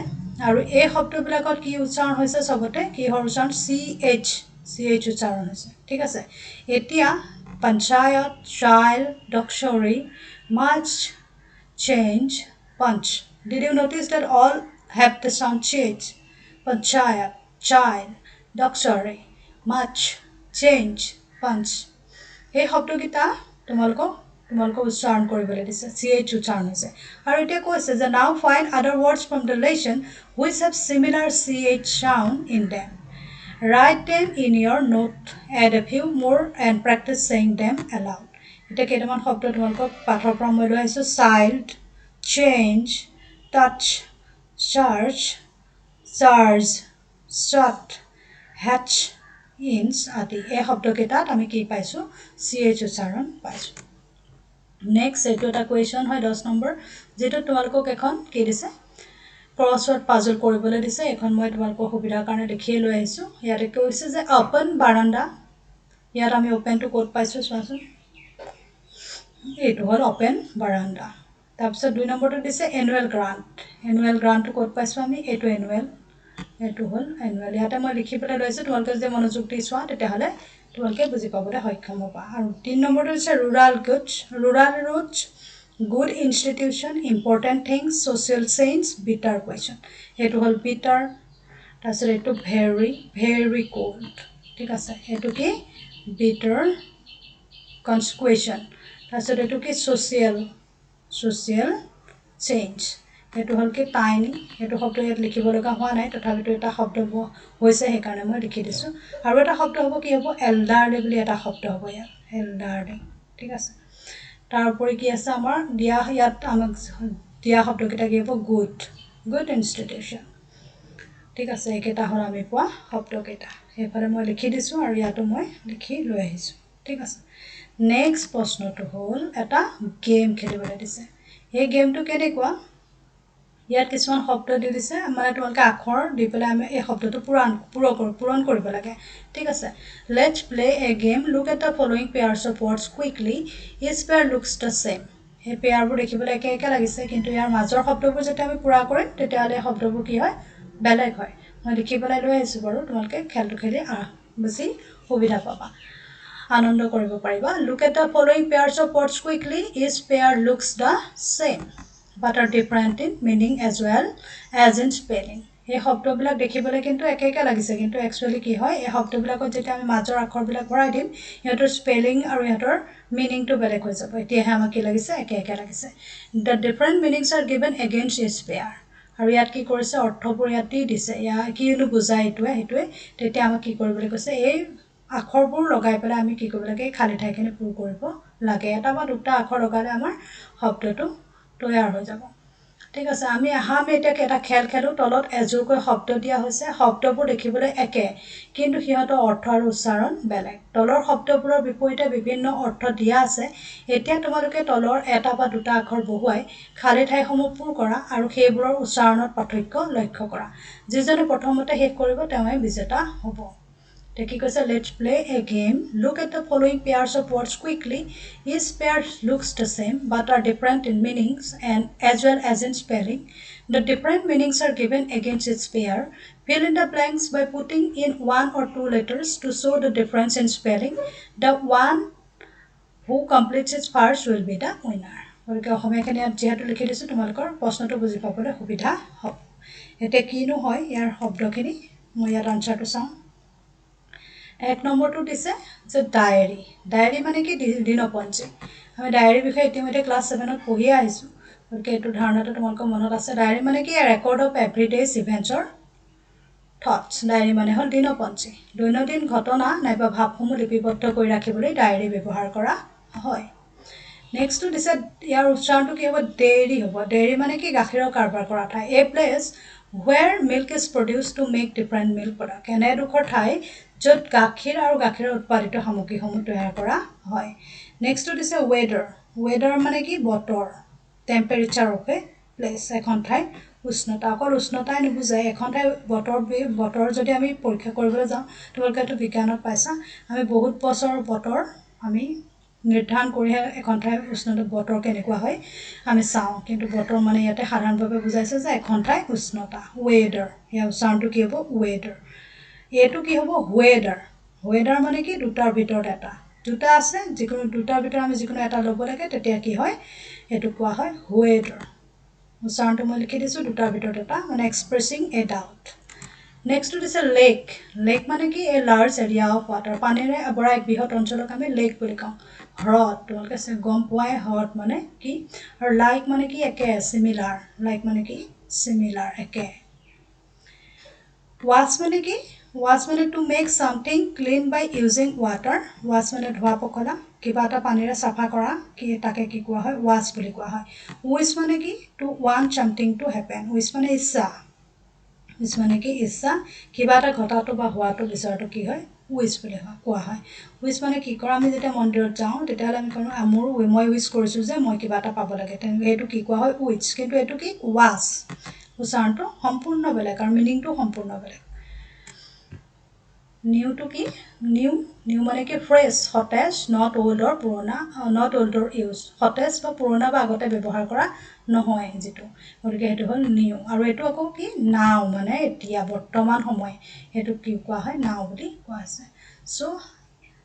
আৰু এই শব্দবিলাকত কি উচ্চাৰণ হৈছে সবতে কি হৰ উচ্চাৰণ CH উচ্চাৰণ হৈছে ঠিক আছে এতিয়া panchayat child doxury much change punch did you notice that all have the sound ch panchayat child doxury much change punch এই শব্দকিটা তোমালোকক উচ্চাৰণ কৰিবলৈ দিছে CH উচ্চাৰণ হৈছে আৰু এতিয়া কৈছে যে now find other words from the lesson which have similar CH sound in them write them in your note add a few more and practice saying them aloud এটা কেইটামান শব্দ তোমালোকক পাঠৰ পৰা মই লৈ আহিছো child change touch charge charge shut hatch inch আদি এই শব্দকেইটাত আমি কি পাইছো CH উচ্চাৰণ পাইছো নেক্সট এইটো এটা কোৱেশ্চন হয় 10 নম্বৰ যেটো তোমালোকক এখন কি দিছে ক্ৰসৱৰ্ড পাজল কৰিবলৈ দিছে এখন মই তোমালোকক সুবিধাৰ কাৰণে লিখিয়ে লৈ আহিছো ইয়াতে কৈছে যে ওপেন বাৰান্দা ইয়াত আমি ওপেনটো কোড পাইছো চোৱাচোন এইটো হ'ল ওপেন বাৰান্দা তাৰপিছত 2 নম্বৰটো দিছে এনুৱেল গ্ৰান্টটো কোড পাইছো আমি এইটো এটো হ'ল এনুৱেল ইয়াতে মই লিখি পেলাই লৈছো তোমালোকে যদি মনোযোগ দি চোৱা তেতিয়াহলে তোমালোকে বুজি পাবলৈ সক্ষম হ'বা আৰু 3 নম্বৰটো হৈছে rural roots good institution important things social change bitter question এটো হ'ল bitter তাৰপিছত এটো very cold ঠিক আছে এটো কি bitter consequence তাৰপিছত এটো কি social change এটো হ'ল কি tiny এটো শব্দ ইয়াত লিখিব লগা হোৱা নাই তথাপিতো এটা শব্দ হৈছে সেই কাৰণে মই লিখি দিছো আৰু এটা শব্দ হ'ব কি হ'ব elderly বুলি এটা শব্দ হ'ব ইয়াত elderly ঠিক আছে তারপরে কি আছে আমার দিয়া ইয়াত আমাক দিয়া শব্দকেইটা কি হ'ব good institution ঠিক আছে একেটা হল আমি পোৱা শব্দকেইটা এফালে মই লিখি দিছো আৰু ইয়াতো মই লিখি লৈ আহিছো ঠিক আছে নেক্সট প্ৰশ্নটো হ'ল এটা গেম খেলিবলৈ দিছে এই গেমটো কেনেকুৱা ইয়াত কিছুমান শব্দ দি দিছে মানে তোমালোকে আখৰ দি পেলাই আমি এই শব্দটো পূৰণ কৰিব লাগে ঠিক আছে let's play a game look at the following pairs of words quickly each pair looks the same এই পেয়াৰবোৰ দেখিবলৈ একে লাগিছে কিন্তু ইয়াৰ মাজৰ শব্দবোৰ যেতিয়া আমি পূৰা কৰিম তেতিয়াহলে শব্দবোৰ কি হয় বেলেগ হয় মই লিখি পেলাই লৈ আহিছো বাৰু তোমালোকে খেলটো খেলি বেছি সুবিধা পাবা আনন্দ কৰিব পাৰিবা look at the following pairs of words quickly each pair looks the same but are different in meaning as well as in spelling এই শব্দবিলাক দেখিবলৈ কিন্তু একে লাগিছে কিন্তু একচুয়ালি কি হয় এই শব্দবিলাকত যেতিয়া আমি মাজৰ আখৰবিলাক ভৰাই দিম ইহঁতৰ স্পেলিং আৰু ইহঁতৰ মিনিংটো বেলেগ হৈ যাব এতিয়াহে আমাক কি লাগিছে একে লাগিছে the different meanings are given against each pair আৰু ইয়াত কি কৰিছে অৰ্থবোৰ ইয়াত দি দিছে কিনো বুজাই এইটোৱে তেতিয়া আমাক কি কৰিবলৈ কৈছে এই আখৰবোৰ লগাই পেলাই আমি কি কৰিব লাগে খালি ঠাইখিনি পূৰ কৰিব লাগে এটা বা দুটা আখৰ লগালে আমাৰ শব্দটো তৈয়াৰ হৈ যাব ঠিক আছে আমি এতিয়া এটা খেল খেলো তলত এজোৰকৈ শব্দ দিয়া হৈছে শব্দবোৰ দেখিবলৈ একে কিন্তু হিহঁতৰ অৰ্থ আৰু উচ্চাৰণ বেলেগ তলৰ শব্দবোৰৰ বিপৰীতে বিভিন্ন অৰ্থ দিয়া আছে এতিয়া তোমালোকে তলৰ এটা বা দুটা আখৰ বহুৱাই খালি ঠাইসমূহ পূৰ কৰা আৰু সেইবোৰৰ উচ্চাৰণত পাৰ্থক্য লক্ষ্য কৰা যিজনে প্ৰথমতে শেষ কৰিব তেওঁই বিজেতা হ'ব let's play a game look at the following pairs of words quickly each pair looks the same but are different in meanings and as well as in spelling the different meanings are given against each pair fill in the blanks by putting in one or two letters to show the difference in spelling the one who completes it first will be the winner okay অসমীয়াখিনি যেহেতু লিখি দিছো তোমালোকৰ প্ৰশ্নটো বুজি পাবলৈ সুবিধা হ'ব এতে কিনো হয় ইয়াৰ শব্দখিনি মই ইয়াৰ আনসাৰটো চাওঁ এক নম্বৰটো দিছে যে ডায়েৰী মানে কি দিনপঞ্জী আমি ডায়েৰীৰ বিষয়ে ইতিমধ্যে ক্লাছ 7ত পঢ়ি আহিছো গতিকে এইটো ধাৰণাটো তোমালোকৰ মনত আছে ডায়েৰী মানে কি ৰেকৰ্ড অফ এভৰিডেজ ইভেন্টছৰ থটস ডায়েৰী মানে হ'ল দিনপঞ্জী দৈনন্দিন ঘটনা নাইবা ভাৱসমূহ লিপিবদ্ধ কৰি ৰাখিবলৈ ডায়েৰী ব্যৱহাৰ কৰা হয় নেক্সটটো দিছে ইয়াৰ উচ্চাৰণটো কি হ'ব ডেইৰী মানে কি গাখীৰৰ কাৰবাৰ কৰা ঠাই এ place where milk is produced to make different milk product এডোখৰ ঠাই য'ত গাখীৰ আৰু গাখীৰৰ উৎপাদিত সামগ্ৰীসমূহ তৈয়াৰ কৰা হয় নেক্সটটো দিছে weather মানে কি বতৰ temperature of a place এখন ঠাই উষ্ণতা অকল উষ্ণতাই নুবুজায় এখন ঠাই বতৰ যদি আমি পৰীক্ষা কৰিবলৈ যাওঁ তোমালোকে এইটো বিজ্ঞানত পাইছা আমি বহুত বছৰ বতৰ আমি নিৰ্ধাৰণ কৰি এখন ঠাই উষ্ণতা বতৰ কেনেকুৱা হয় আমি চাওঁ কিন্তু বতৰ মানে ইয়াতে সাধাৰণভাৱে বুজাইছে যে এখন ঠাই উষ্ণতা weather ইয়াৰ উচ্চাৰণটো কি হ'ব weather এটো কি হ'ব weather ৱেডাৰ মানে কি দুটাৰ ভিতৰত এটা দুটা আছে যিকোনো দুটাৰ ভিতৰত আমি যিকোনো এটা ল'ব লাগে তেতিয়া কি হয় এইটো কোৱা হয় ৱেডাৰ উচ্চাৰণটো মই লিখি দিছোঁ দুটাৰ ভিতৰত এটা মানে এক্সপ্ৰেছিং এ ডাউট নেক্সটটো দিছে লেক লেক মানে কি এ লাৰ্জ এৰিয়া অফ ৱাটাৰ পানীৰে আৱৰা এক বৃহৎ অঞ্চলক আমি লেক বুলি কওঁ হ্ৰদ তোমালোকে গম পোৱাই হ্ৰদ মানে কি আৰু লাইক মানে কি একে চিমিলাৰ লাইক মানে কি চিমিলাৰ একে ৱাছ মানে কি ৱাছ মানে to make something clean by using water wash মানে ধোৱা পখলা কিবা এটা পানীৰে চাফা কৰা কি তাকে কি কোৱা হয় ৱাছ বুলি কোৱা হয় উইচ মানে কি to want something to happen wish মানে ইচ্ছা উইচ মানে কি ইচ্ছা কিবা এটা ঘটাটো বা হোৱাটো বিচৰাটো কি হয় উইচ বুলি কোৱা হয় উইচ মানে কি কৰা আমি যেতিয়া মন্দিৰত যাওঁ তেতিয়াহ'লে আমি কৰোঁ মোৰ মই উইচ কৰিছোঁ যে মই কিবা এটা পাব লাগে তেনেকৈ সেইটো কি কোৱা হয় উইচ কিন্তু এইটো কি ৱাছ উচ্চাৰণটো সম্পূৰ্ণ বেলেগ আৰু মিনিংটো সম্পূৰ্ণ বেলেগ নিউটো কি নিউ নিউ মানে কি ফ্ৰেছ সতেজ নট অল্ডৰ পুৰণা নট অল্ডৰ ইউজ সতেজ বা পুৰণা বা আগতে ব্যৱহাৰ কৰা নহয় যিটো গতিকে সেইটো হ'ল নিউ আৰু এইটো আকৌ কি নাও মানে এতিয়া বৰ্তমান সময় এইটো কি কোৱা হয় নাও বুলি কোৱা হৈছে চ'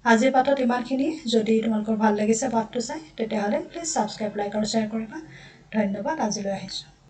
আজিৰ পাঠত ইমানখিনি যদি তোমালোকৰ ভাল লাগিছে পাঠটো চাই তেতিয়াহ'লে প্লিজ ছাবস্ক্ৰাইব লাইক আৰু শ্বেয়াৰ কৰিবা ধন্যবাদ আজিলৈ আহিছোঁ